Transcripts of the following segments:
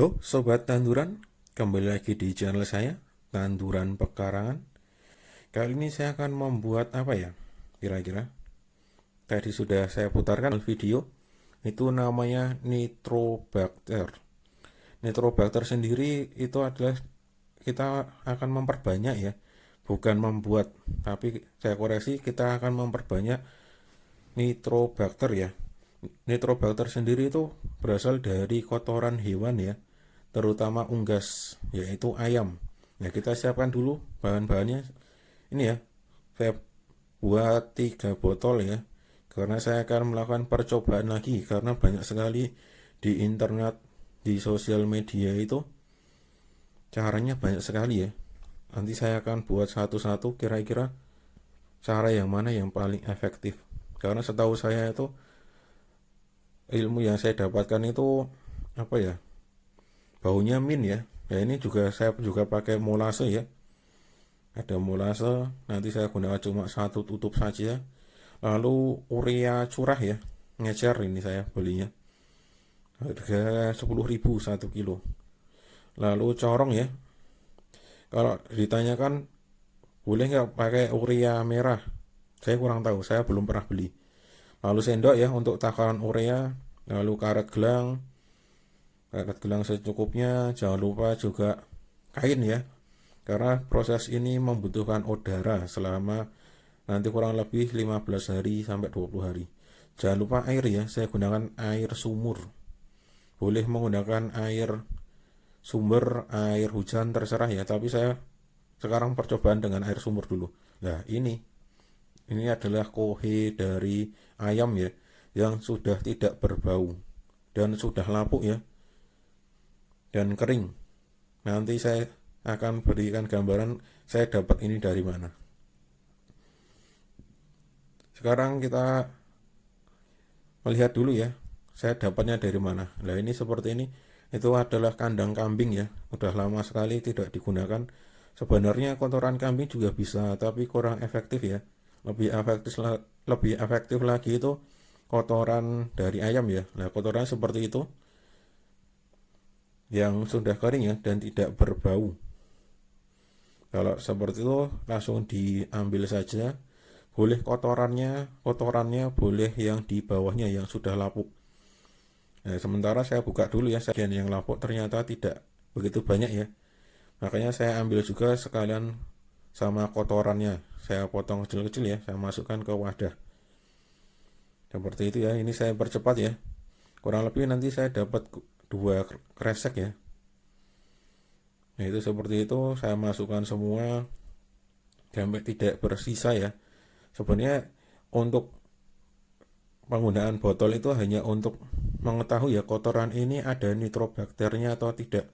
Halo Sobat Tanduran, kembali lagi di channel saya, Tanduran Pekarangan. Kali ini saya akan membuat apa ya, kira-kira. Tadi sudah saya putarkan video, itu namanya Nitrobacter. Nitrobacter sendiri itu adalah kita akan memperbanyak ya, bukan membuat, tapi saya koreksi, kita akan memperbanyak Nitrobacter ya. Nitrobacter sendiri itu berasal dari kotoran hewan ya, terutama unggas, yaitu ayam. Nah, kita siapkan dulu bahan-bahannya. Ini ya, saya buat 3 botol ya, karena saya akan melakukan percobaan lagi, karena banyak sekali di internet, di sosial media itu, caranya banyak sekali ya. Nanti saya akan buat satu-satu kira-kira cara yang mana yang paling efektif. Karena setahu saya itu, ilmu yang saya dapatkan itu apa ya, baunya mint ya. Ya ini juga saya juga pakai molase ya. Ada molase, nanti saya gunakan cuma satu tutup saja. Lalu urea curah ya, ngecer ini saya belinya. Harga 10.000 1 kilo. Lalu corong ya. Kalau ditanyakan boleh nggak pakai urea merah? Saya kurang tahu, saya belum pernah beli. Lalu sendok ya untuk takaran urea. Lalu karet gelang secukupnya. Jangan lupa juga kain ya, karena proses ini membutuhkan udara selama nanti kurang lebih 15 hari sampai 20 hari. Jangan lupa air ya, saya gunakan air sumur. Boleh menggunakan air sumber, air hujan terserah ya, tapi saya sekarang percobaan dengan air sumur dulu. Nah, ini adalah kohe dari ayam ya, yang sudah tidak berbau dan sudah lapuk ya, dan kering. Nanti saya akan berikan gambaran saya dapat ini dari mana. Sekarang kita melihat dulu ya, saya dapatnya dari mana. Nah ini seperti ini, itu adalah kandang kambing ya, udah lama sekali tidak digunakan. Sebenarnya kotoran kambing juga bisa, tapi kurang efektif ya. Lebih efektif lagi itu kotoran dari ayam ya. Nah kotoran seperti itu, yang sudah kering ya dan tidak berbau. Kalau seperti itu langsung diambil saja. Boleh kotorannya boleh yang di bawahnya yang sudah lapuk. Nah, sementara saya buka dulu ya, bagian yang lapuk ternyata tidak begitu banyak ya. Makanya saya ambil juga sekalian sama kotorannya. Saya potong kecil-kecil ya, saya masukkan ke wadah. Seperti itu ya, ini saya percepat ya. Kurang lebih nanti saya dapat 2 kresek ya. Nah, itu seperti itu, saya masukkan semua sampai tidak bersisa ya. Sebenarnya untuk penggunaan botol itu hanya untuk mengetahui ya kotoran ini ada nitrobakternya atau tidak.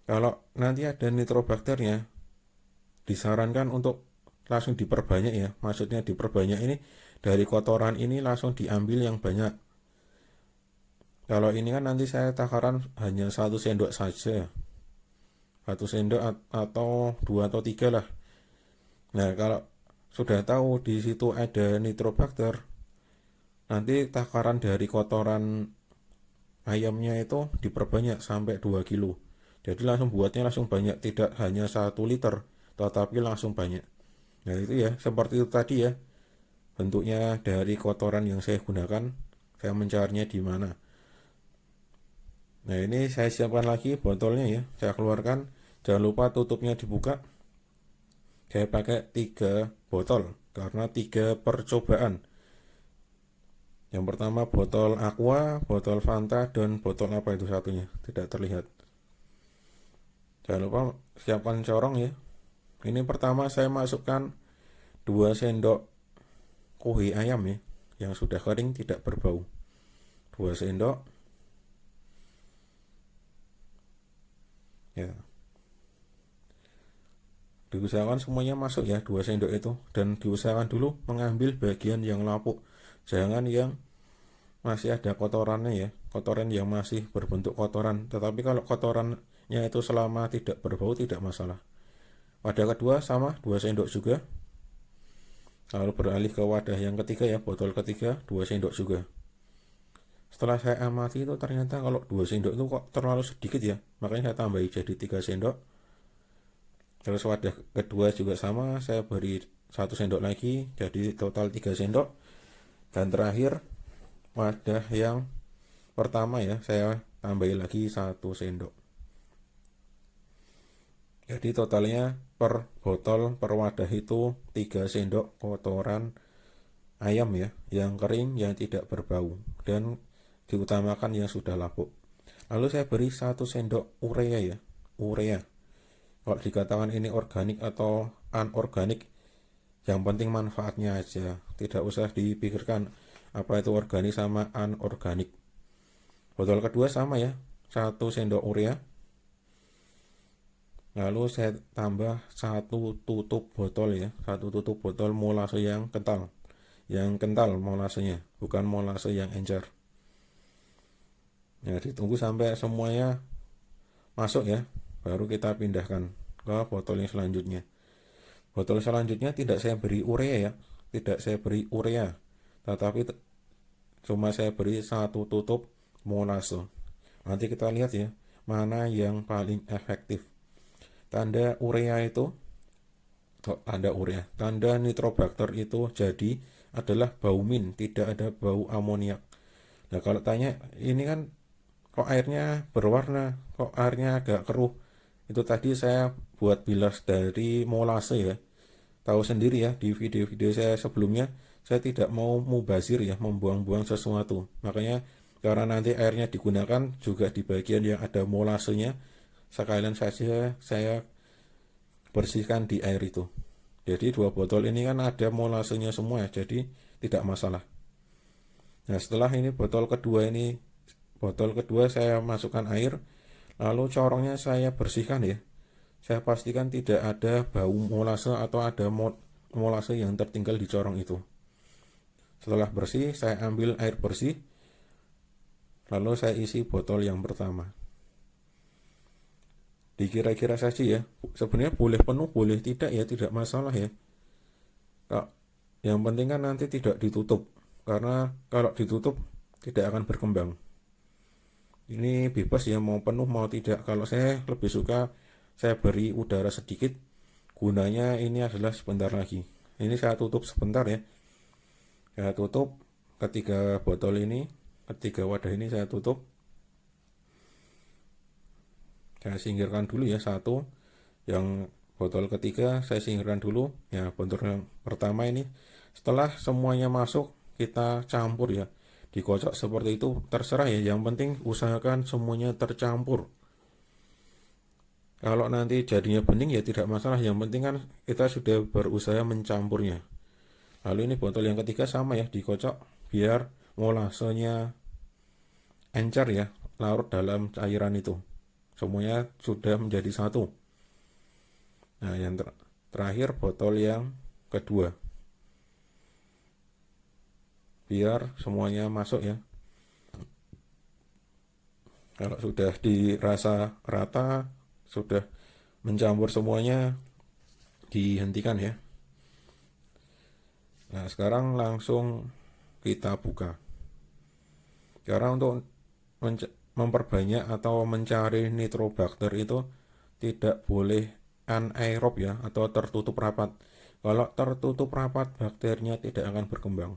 Kalau nanti ada nitrobakternya, disarankan untuk langsung diperbanyak ya. Maksudnya diperbanyak ini dari kotoran ini langsung diambil yang banyak. Kalau ini kan nanti saya takaran hanya 1 sendok saja. 1 sendok atau 2 atau 3 lah. Nah, kalau sudah tahu di situ ada nitrobakter, nanti takaran dari kotoran ayamnya itu diperbanyak sampai 2 kilo. Jadi langsung buatnya langsung banyak, tidak hanya 1 liter, tetapi langsung banyak. Nah itu ya, seperti itu tadi ya, bentuknya dari kotoran yang saya gunakan, saya mencarinya di mana. Nah ini saya siapkan lagi botolnya ya, saya keluarkan, jangan lupa tutupnya dibuka. Saya pakai 3 botol, karena 3 percobaan. Yang pertama botol Aqua, botol Fanta, dan botol apa itu satunya, tidak terlihat. Jangan lupa siapkan corong ya. Ini pertama saya masukkan 2 sendok kuhi ayam ya, yang sudah kering tidak berbau. 2 sendok. Ya. Diusahakan semuanya masuk ya 2 sendok itu, dan diusahakan dulu mengambil bagian yang lapuk. Jangan yang masih ada kotorannya ya, kotoran yang masih berbentuk kotoran. Tetapi kalau kotorannya itu selama tidak berbau tidak masalah. Wadah kedua sama 2 sendok juga. Lalu beralih ke wadah yang ketiga ya, botol ketiga 2 sendok juga. Setelah saya amati itu ternyata kalau 2 sendok itu kok terlalu sedikit ya, makanya saya tambahi jadi 3 sendok. Terus wadah kedua juga sama, saya beri 1 sendok lagi, jadi total 3 sendok. Dan terakhir wadah yang pertama ya, saya tambahi lagi 1 sendok. Jadi totalnya per botol per wadah itu 3 sendok kotoran ayam ya, yang kering yang tidak berbau dan diutamakan yang sudah lapuk. Lalu saya beri 1 sendok urea ya, urea. Kalau dikatakan ini organik atau anorganik, yang penting manfaatnya aja, tidak usah dipikirkan apa itu organik sama anorganik. Botol kedua sama ya, 1 sendok urea. Lalu saya tambah 1 tutup botol ya, 1 tutup botol molase yang kental. Yang kental molasenya, bukan molase yang encer. Ya, ditunggu sampai semuanya masuk ya, baru kita pindahkan ke botol yang selanjutnya. Botol selanjutnya tidak saya beri urea ya, tidak saya beri urea, tetapi cuma saya beri 1 tutup molase. Nanti kita lihat ya, mana yang paling efektif. Tanda urea itu, tanda nitrobakter itu jadi adalah bau min, tidak ada bau amoniak. Nah kalau tanya, ini kan kok airnya berwarna, kok airnya agak keruh, itu tadi saya buat bilas dari molase ya. Tahu sendiri ya, di video-video saya sebelumnya, saya tidak mau mubazir ya, membuang-buang sesuatu. Makanya karena nanti airnya digunakan juga di bagian yang ada molasenya, sekalian saja saya bersihkan di air itu. Jadi 2 botol ini kan ada molasenya semua, jadi tidak masalah. Nah setelah ini botol kedua saya masukkan air, lalu corongnya saya bersihkan ya. Saya pastikan tidak ada bau molase atau ada molase yang tertinggal di corong itu. Setelah bersih, saya ambil air bersih, lalu saya isi botol yang pertama. Dikira-kira saja ya, sebenarnya boleh penuh, boleh tidak ya, tidak masalah ya. Yang penting kan nanti tidak ditutup, karena kalau ditutup tidak akan berkembang. Ini bebas ya, mau penuh mau tidak. Kalau saya lebih suka saya beri udara sedikit, gunanya ini adalah sebentar lagi. Ini saya tutup sebentar ya, saya tutup ketiga botol ini, ketiga wadah ini saya tutup. Saya singkirkan dulu ya satu, yang botol ketiga saya singkirkan dulu ya. Botol yang pertama ini, setelah semuanya masuk kita campur ya, dikocok seperti itu terserah ya, yang penting usahakan semuanya tercampur. Kalau nanti jadinya bening ya tidak masalah, yang penting kan kita sudah berusaha mencampurnya. Lalu ini botol yang ketiga sama ya, dikocok biar molasenya encer ya, larut dalam cairan itu, semuanya sudah menjadi satu. Nah yang terakhir botol yang kedua, biar semuanya masuk ya. Kalau sudah dirasa rata, sudah mencampur semuanya, dihentikan ya. Nah sekarang langsung kita buka. Sekarang untuk memperbanyak atau mencari nitrobakter itu tidak boleh anaerob ya, atau tertutup rapat. Kalau tertutup rapat, bakterinya tidak akan berkembang.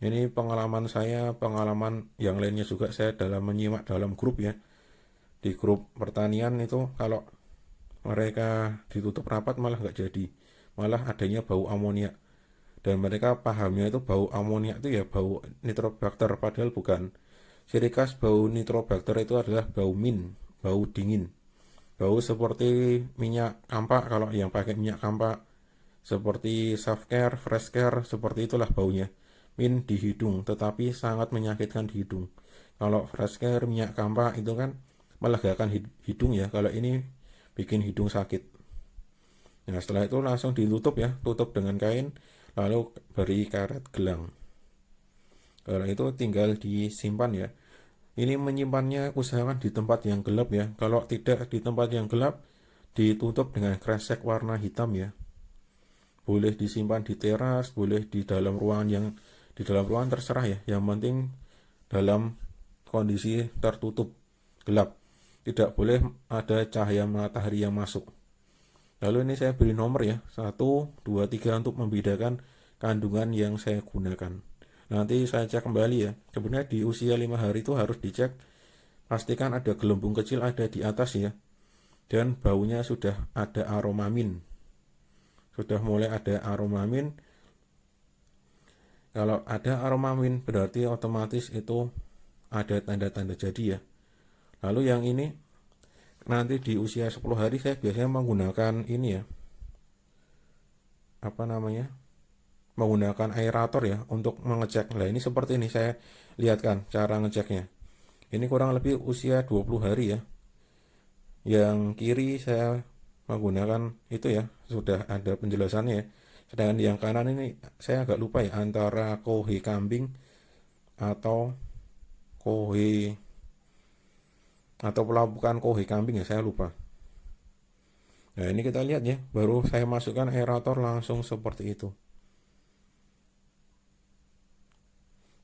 Ini pengalaman saya, pengalaman yang lainnya juga, saya dalam menyimak dalam grup ya. Di grup pertanian itu kalau mereka ditutup rapat malah nggak jadi, malah adanya bau amoniak. Dan mereka pahamnya itu bau amoniak itu ya bau nitrobakter, padahal bukan. Ciri khas bau nitrobakter itu adalah bau min, bau dingin. Bau seperti minyak kampak, kalau yang pakai minyak kampak, seperti Softcare, Freshcare, seperti itulah baunya. Min di hidung, tetapi sangat menyakitkan di hidung. Kalau Freshcare, minyak kampak itu kan melegakan hidung ya, kalau ini bikin hidung sakit. Nah setelah itu langsung ditutup ya, tutup dengan kain, lalu beri karet gelang. Kalau itu tinggal disimpan ya. Ini menyimpannya usahakan di tempat yang gelap ya. Kalau tidak di tempat yang gelap, ditutup dengan kresek warna hitam ya. Boleh disimpan di teras, boleh di dalam ruangan, yang di dalam ruangan terserah ya. Yang penting dalam kondisi tertutup, gelap. Tidak boleh ada cahaya matahari yang masuk. Lalu ini saya beri nomor ya, 1, 2, 3 untuk membedakan kandungan yang saya gunakan. Nanti saya cek kembali ya. Sebenarnya di usia 5 hari itu harus dicek, pastikan ada gelembung kecil ada di atas ya. Dan baunya sudah ada aroma min. Sudah mulai ada aroma min. Kalau ada aroma min berarti otomatis itu ada tanda-tanda jadi ya. Lalu yang ini nanti di usia 10 hari saya biasanya menggunakan ini ya, apa namanya, menggunakan aerator ya untuk mengecek. Nah ini seperti ini saya lihatkan cara ngeceknya. Ini kurang lebih usia 20 hari ya. Yang kiri saya menggunakan itu ya, sudah ada penjelasannya ya. Sedangkan yang kanan ini saya agak lupa ya, antara kohe kambing atau kohe atau pelabukan kohe kambing ya, saya lupa. Nah ini kita lihat ya, baru saya masukkan aerator langsung seperti itu.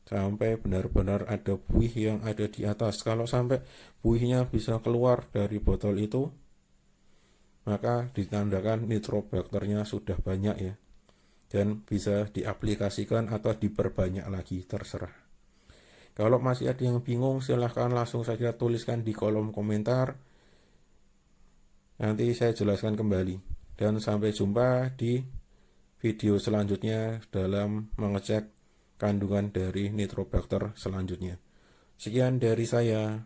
Sampai benar-benar ada buih yang ada di atas. Kalau sampai buihnya bisa keluar dari botol itu, maka ditandakan nitrobakternya sudah banyak ya. Dan bisa diaplikasikan atau diperbanyak lagi, terserah. Kalau masih ada yang bingung, silahkan langsung saja tuliskan di kolom komentar. Nanti saya jelaskan kembali. Dan sampai jumpa di video selanjutnya dalam mengecek kandungan dari nitrobakter selanjutnya. Sekian dari saya.